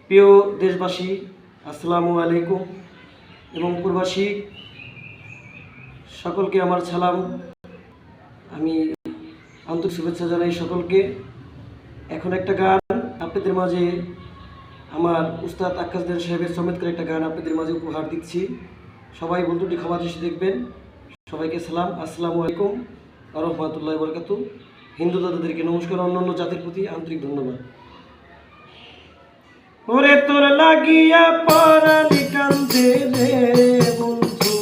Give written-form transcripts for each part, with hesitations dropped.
প্রিয় দেশবাসী, আসসালামু আলাইকুম এবং প্রবাসী সকলকে আমার সালাম। আমি আন্তরিক শুভেচ্ছা জানাই সকলকে। এখন একটা গান আপনাদের মাঝে, আমার উস্তাদ আক্কাস সাহেবের চমৎকার একটা গান আপনাদের মাঝে উপহার দিচ্ছি। সবাই বন্ধুটি ক্ষমা দৃষ্টি দেখবেন। সবাইকে সালাম, আসসালামু আলাইকুম ওয়া রাহমাতুল্লাহি ওয়া বারাকাতুহু। হিন্দু দাদাদেরকে নমস্কার, অন্যান্য জাতির প্রতি আন্তরিক ধন্যবাদ। ওরে তোর লাগিয়া পরানি কান্দে রে বন্ধু,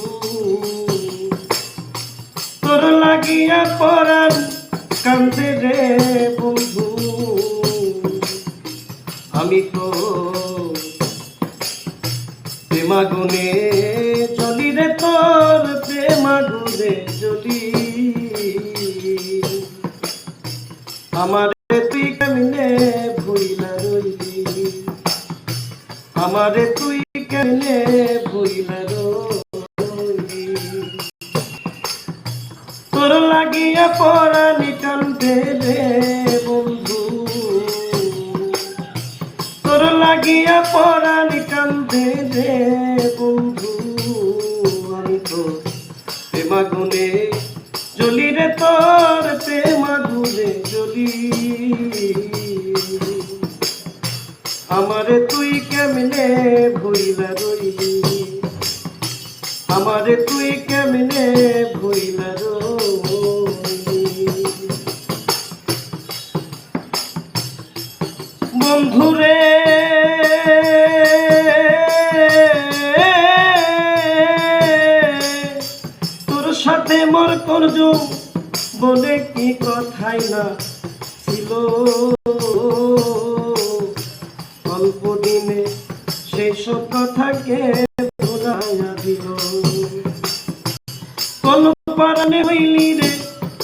তোর লাগিয়া পরান কান্দে রে বন্ধু। আমি তো প্রেমাগুনে চলি রে, তোর প্রেমাগুনে চলি। আমারে তুই কেমনে ভুইলা রইলি, আমারে তুই কেমনে ভুইলা রইলি। তোর লাগিয়া পরানি কান্দে রে বন্ধু, তোর লাগিয়া পরানি কান্দে রে বন্ধু। আমি তো প্রেমাগুনে জ্বলি রে, তোর প্রেমাগুনে জ্বলি। আমারে তুই কেমনে ভুইলা রইলি, আমারে তুই কেমনে ভুইলা রইলি। বন্ধুরে তোর সাথে মোর করজ বলে কি কথাই না ছিল, অল্প দিনে সেই সব কথাকে ভুলাইয়া দিল। কোন পারানে হইলি রে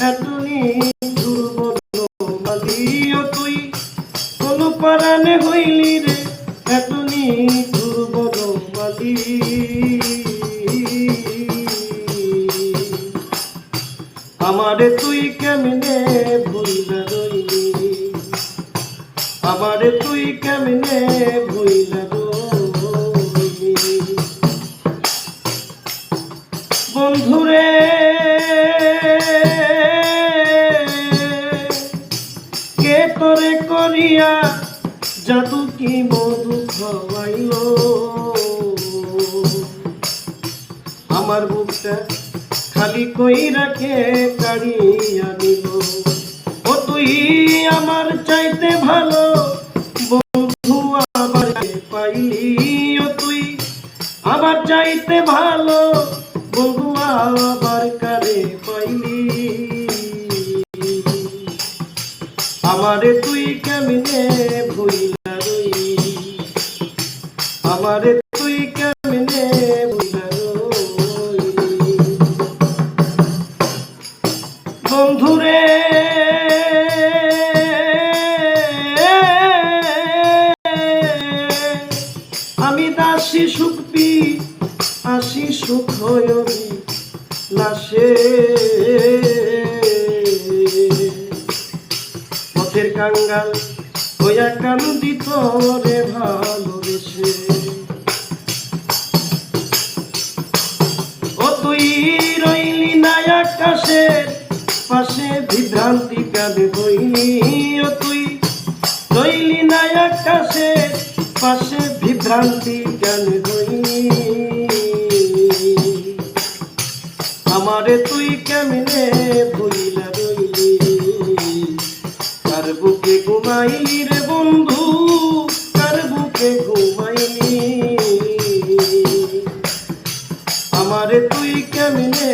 এতনি দুর্বল তুই, কোন পারানে হইলি রে এতনি দুর্বল মালি। আমারে তুই কেমনে ভুইলা রইলি, আমারে তুই কেমনে ভুইলা রইলি। বন্ধুরে কে তোরে করিয়া জাদু কি মধু খাওয়াইল, আমার বুকটা খালি কইরা কে কাড়িয়া নিল। ও তুই আমার চাইতে ভালো বন্ধু আবার পাইলি, ও তুই আমার চাইতে ভালো বন্ধু আবার কারে পাইলি। আমারে তুই কেমনে ভুইলা রইলি, আমারে তুই কেমনে ভুইলা রইলি। বন্ধুরে আমি দাসী সুখপি আসি সুখ হয়নি লাশে, পথের কাঙ্গাল হইয়া কান্দি তোরে ভালোবেসে। ও তুই রইলি না আকাশের পাশে বিভ্রান্তি কাঁদে বইনি, ও তুই রইলি না আকাশের পাশে বিভ্রান্তি কাঁদে বইনি। আমারে তুই কেমনে ভুইলা রইলি, কার বুকে ঘুমাইলি রে বন্ধু, কার বুকে ঘুমাইলি। আমারে তুই কেমনে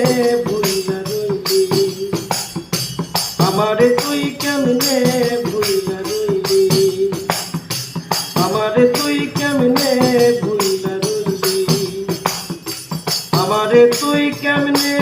ভুইলা রইলি, আমারে তুই কেমনে ভুইলা রইলি, আমারে তুই কেমনে ভুইলা রইলি, আমারে তুই কেমনে